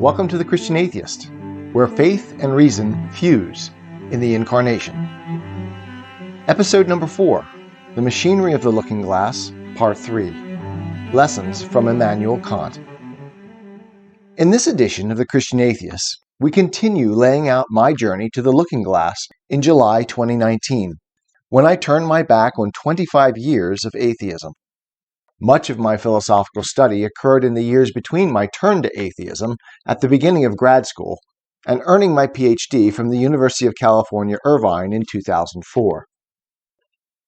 Welcome to the Christian Atheist, where faith and reason fuse in the incarnation. Episode number 4, The Machinery of the Looking Glass, Part 3, Lessons from Immanuel Kant. In this edition of the Christian Atheist, we continue laying out my journey to the looking glass in July 2019, when I turned my back on 25 years of atheism. Much of my philosophical study occurred in the years between my turn to atheism at the beginning of grad school and earning my PhD from the University of California, Irvine in 2004.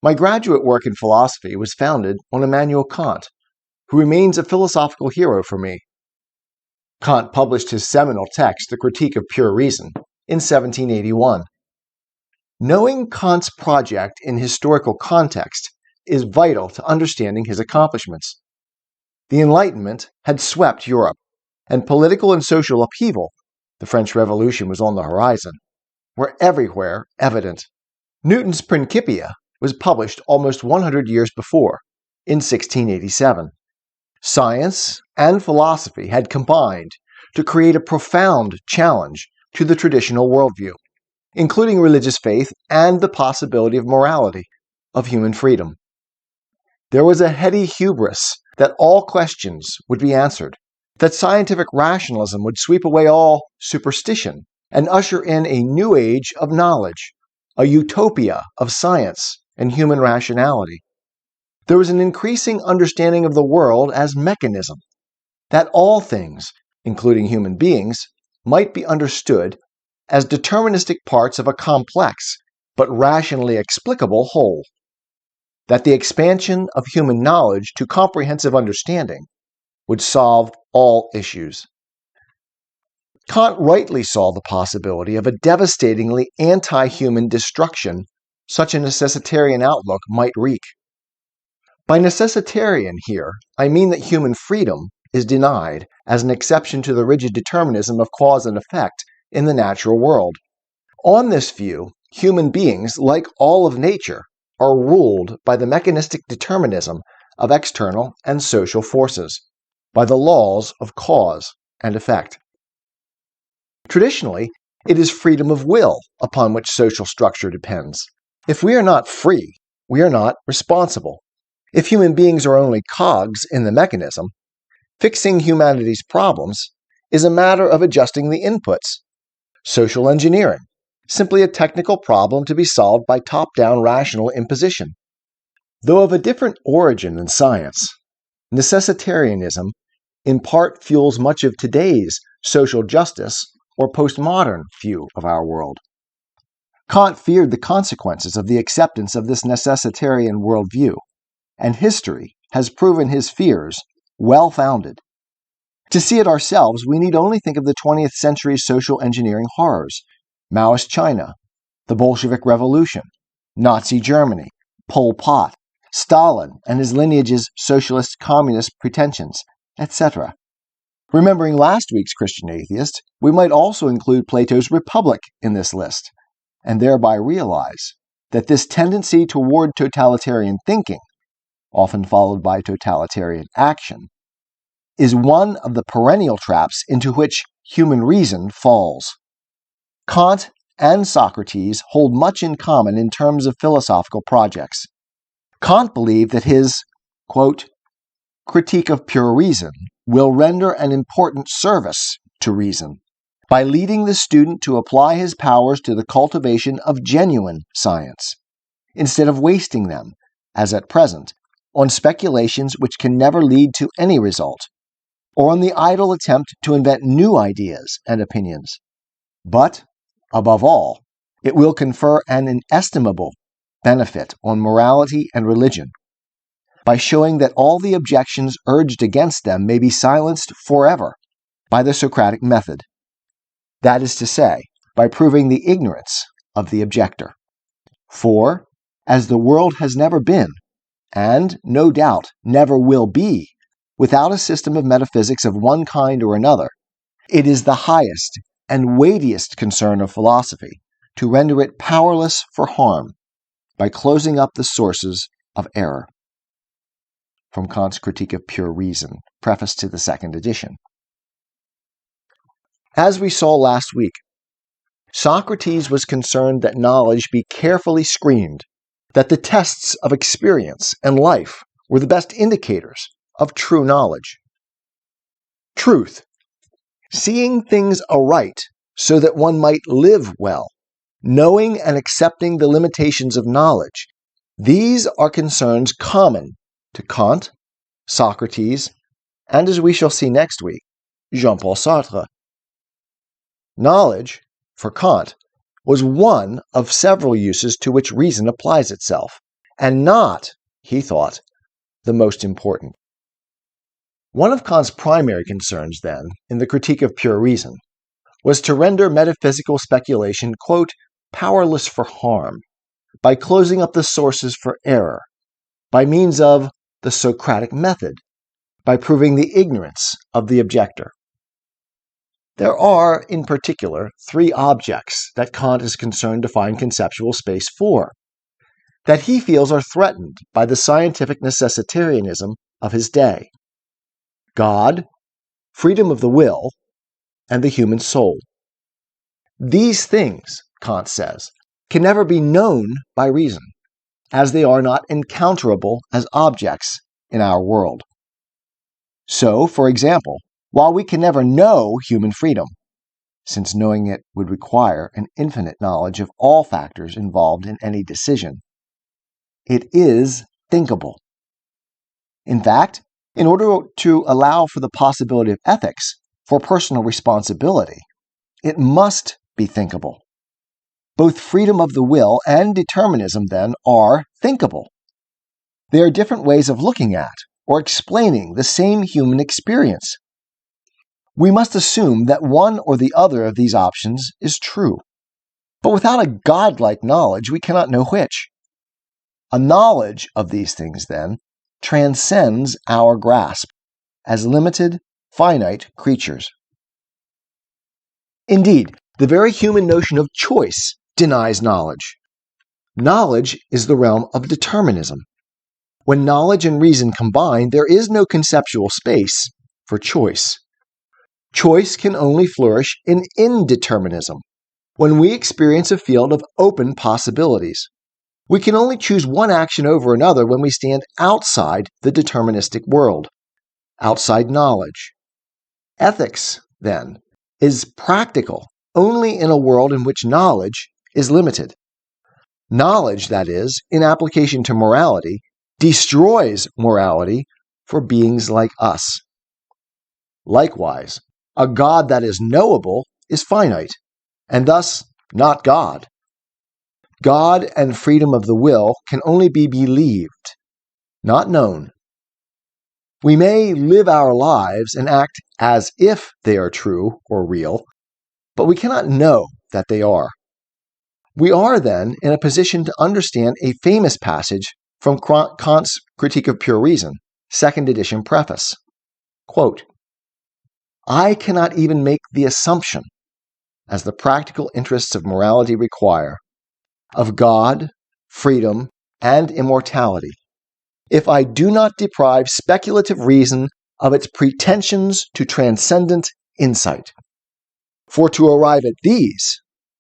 My graduate work in philosophy was founded on Immanuel Kant, who remains a philosophical hero for me. Kant published his seminal text, The Critique of Pure Reason, in 1781. Knowing Kant's project in historical context is vital to understanding his accomplishments. The Enlightenment had swept Europe, and political and social upheaval, the French Revolution was on the horizon, were everywhere evident. Newton's Principia was published almost 100 years before, in 1687. Science and philosophy had combined to create a profound challenge to the traditional worldview, including religious faith and the possibility of morality, of human freedom. There was a heady hubris that all questions would be answered, that scientific rationalism would sweep away all superstition and usher in a new age of knowledge, a utopia of science and human rationality. There was an increasing understanding of the world as mechanism, that all things, including human beings, might be understood as deterministic parts of a complex but rationally explicable whole. That the expansion of human knowledge to comprehensive understanding would solve all issues. Kant rightly saw the possibility of a devastatingly anti-human destruction such a necessitarian outlook might wreak. By necessitarian here, I mean that human freedom is denied as an exception to the rigid determinism of cause and effect in the natural world. On this view, human beings, like all of nature, are ruled by the mechanistic determinism of external and social forces, by the laws of cause and effect. Traditionally, it is freedom of will upon which social structure depends. If we are not free, we are not responsible. If human beings are only cogs in the mechanism, fixing humanity's problems is a matter of adjusting the inputs. Social engineering, simply a technical problem to be solved by top-down rational imposition. Though of a different origin than science, necessitarianism in part fuels much of today's social justice or postmodern view of our world. Kant feared the consequences of the acceptance of this necessitarian worldview, and history has proven his fears well-founded. To see it ourselves, we need only think of the 20th century's social engineering horrors: Maoist China, the Bolshevik Revolution, Nazi Germany, Pol Pot, Stalin and his lineage's socialist communist pretensions, etc. Remembering last week's Christian Atheist, we might also include Plato's Republic in this list, and thereby realize that this tendency toward totalitarian thinking, often followed by totalitarian action, is one of the perennial traps into which human reason falls. Kant and Socrates hold much in common in terms of philosophical projects. Kant believed that his, quote, critique of pure reason will render an important service to reason by leading the student to apply his powers to the cultivation of genuine science, instead of wasting them, as at present, on speculations which can never lead to any result, or on the idle attempt to invent new ideas and opinions. But, above all, it will confer an inestimable benefit on morality and religion by showing that all the objections urged against them may be silenced forever by the Socratic method. That is to say, by proving the ignorance of the objector. For, as the world has never been, and no doubt never will be, without a system of metaphysics of one kind or another, it is the highest and weightiest concern of philosophy to render it powerless for harm by closing up the sources of error. From Kant's Critique of Pure Reason, preface to the second edition. As we saw last week, Socrates was concerned that knowledge be carefully screened, that the tests of experience and life were the best indicators of true knowledge. Truth, seeing things aright so that one might live well, knowing and accepting the limitations of knowledge, these are concerns common to Kant, Socrates, and, as we shall see next week, Jean-Paul Sartre. Knowledge, for Kant, was one of several uses to which reason applies itself, and not, he thought, the most important. One of Kant's primary concerns, then, in the Critique of Pure Reason, was to render metaphysical speculation, quote, powerless for harm, by closing up the sources for error, by means of the Socratic method, by proving the ignorance of the objector. There are, in particular, three objects that Kant is concerned to find conceptual space for, that he feels are threatened by the scientific necessitarianism of his day: God, freedom of the will, and the human soul. These things, Kant says, can never be known by reason, as they are not encounterable as objects in our world. So, for example, while we can never know human freedom, since knowing it would require an infinite knowledge of all factors involved in any decision, it is thinkable. In fact, in order to allow for the possibility of ethics, for personal responsibility, it must be thinkable. Both freedom of the will and determinism, then, are thinkable. They are different ways of looking at or explaining the same human experience. We must assume that one or the other of these options is true. But without a godlike knowledge, we cannot know which. A knowledge of these things, then, transcends our grasp as limited, finite creatures. Indeed, the very human notion of choice denies knowledge. Knowledge is the realm of determinism. When knowledge and reason combine, there is no conceptual space for choice. Choice can only flourish in indeterminism, when we experience a field of open possibilities. We can only choose one action over another when we stand outside the deterministic world, outside knowledge. Ethics, then, is practical only in a world in which knowledge is limited. Knowledge, that is, in application to morality, destroys morality for beings like us. Likewise, a God that is knowable is finite, and thus not God. God and freedom of the will can only be believed, not known. We may live our lives and act as if they are true or real, but we cannot know that they are. We are, then, in a position to understand a famous passage from Kant's Critique of Pure Reason, 2nd edition preface. Quote, I cannot even make the assumption, as the practical interests of morality require, of God, freedom, and immortality, if I do not deprive speculative reason of its pretensions to transcendent insight. For to arrive at these,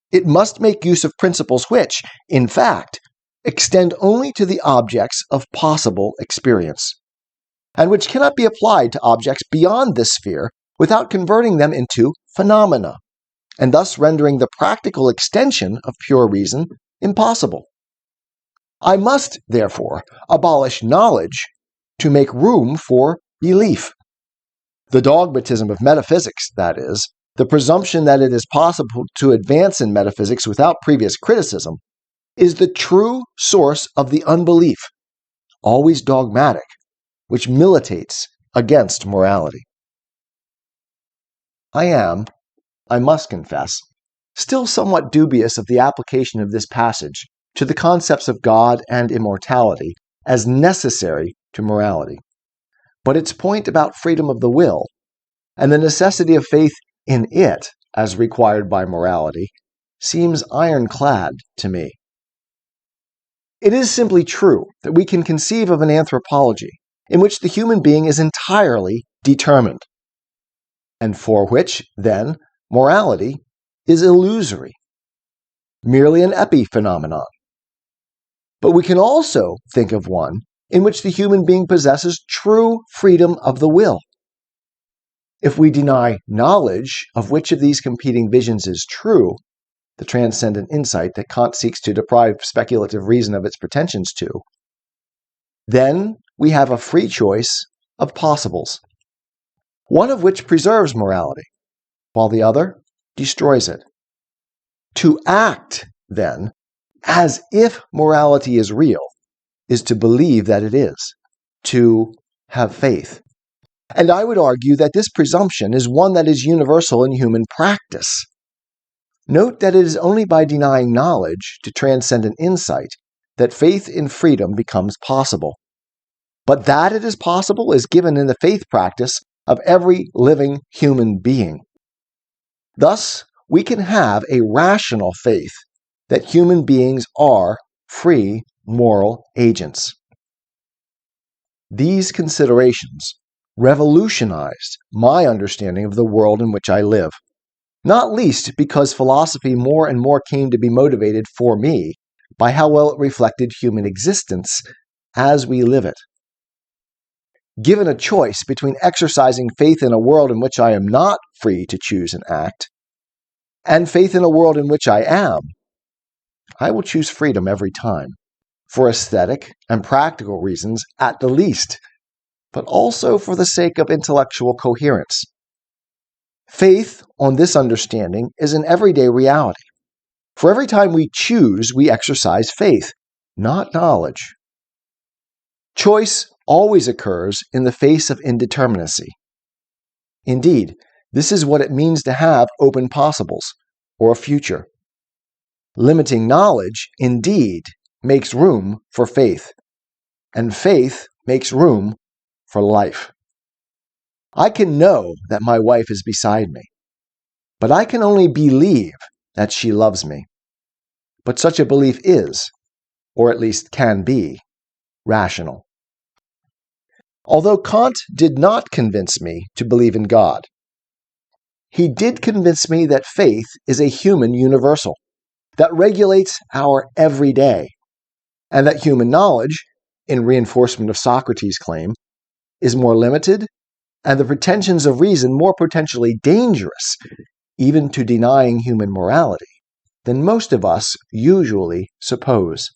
it must make use of principles which, in fact, extend only to the objects of possible experience, and which cannot be applied to objects beyond this sphere without converting them into phenomena, and thus rendering the practical extension of pure reason impossible. I must, therefore, abolish knowledge to make room for belief. The dogmatism of metaphysics, that is, the presumption that it is possible to advance in metaphysics without previous criticism, is the true source of the unbelief, always dogmatic, which militates against morality. I am, I must confess, still somewhat dubious of the application of this passage to the concepts of God and immortality as necessary to morality. But its point about freedom of the will and the necessity of faith in it as required by morality seems ironclad to me. It is simply true that we can conceive of an anthropology in which the human being is entirely determined, and for which, then, morality is illusory, merely an epiphenomenon. But we can also think of one in which the human being possesses true freedom of the will. If we deny knowledge of which of these competing visions is true, the transcendent insight that Kant seeks to deprive speculative reason of its pretensions to, then we have a free choice of possibles, one of which preserves morality, while the other destroys it. To act, then, as if morality is real, is to believe that it is, to have faith. And I would argue that this presumption is one that is universal in human practice. Note that it is only by denying knowledge to transcendent insight that faith in freedom becomes possible. But that it is possible is given in the faith practice of every living human being. Thus, we can have a rational faith that human beings are free moral agents. These considerations revolutionized my understanding of the world in which I live, not least because philosophy more and more came to be motivated for me by how well it reflected human existence as we live it. Given a choice between exercising faith in a world in which I am not free to choose and act, and faith in a world in which I am, I will choose freedom every time, for aesthetic and practical reasons at the least, but also for the sake of intellectual coherence. Faith, on this understanding, is an everyday reality. For every time we choose, we exercise faith, not knowledge. Choice always occurs in the face of indeterminacy. Indeed, this is what it means to have open possibles, or a future. Limiting knowledge, indeed, makes room for faith, and faith makes room for life. I can know that my wife is beside me, but I can only believe that she loves me. But such a belief is, or at least can be, rational. Although Kant did not convince me to believe in God, he did convince me that faith is a human universal that regulates our everyday, and that human knowledge, in reinforcement of Socrates' claim, is more limited, and the pretensions of reason more potentially dangerous, even to denying human morality, than most of us usually suppose.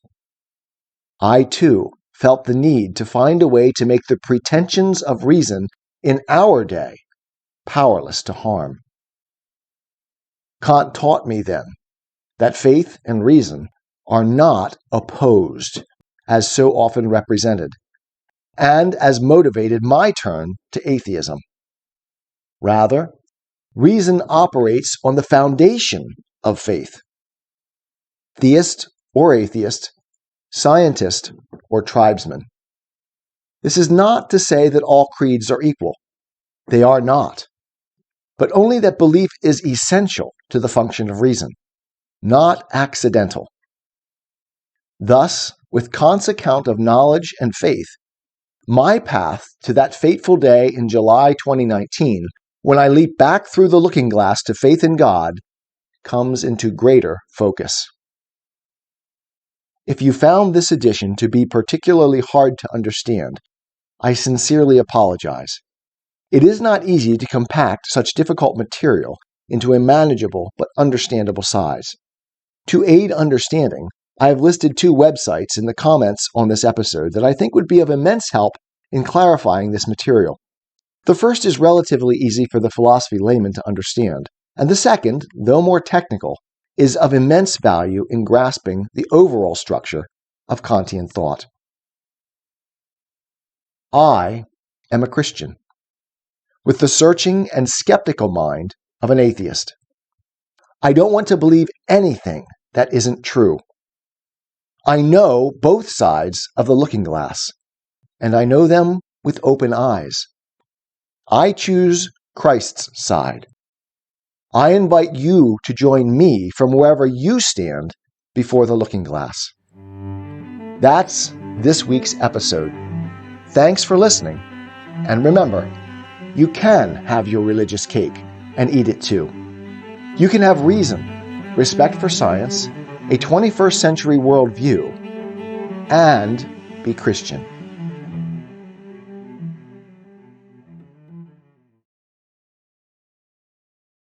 I, too, felt the need to find a way to make the pretensions of reason in our day powerless to harm. Kant taught me then that faith and reason are not opposed, as so often represented, and as motivated my turn to atheism. Rather, reason operates on the foundation of faith. Theist or atheist, scientist or tribesman. This is not to say that all creeds are equal. They are not. But only that belief is essential to the function of reason, not accidental. Thus, with Kant's account of knowledge and faith, my path to that fateful day in July 2019, when I leap back through the looking glass to faith in God, comes into greater focus. If you found this edition to be particularly hard to understand, I sincerely apologize. It is not easy to compact such difficult material into a manageable but understandable size. To aid understanding, I have listed 2 websites in the comments on this episode that I think would be of immense help in clarifying this material. The first is relatively easy for the philosophy layman to understand, and the second, though more technical, is of immense value in grasping the overall structure of Kantian thought. I am a Christian, with the searching and skeptical mind of an atheist. I don't want to believe anything that isn't true. I know both sides of the looking glass, and I know them with open eyes. I choose Christ's side. I invite you to join me from wherever you stand before the looking glass. That's this week's episode. Thanks for listening, and remember, you can have your religious cake and eat it too. You can have reason, respect for science, a 21st century worldview, and be Christian.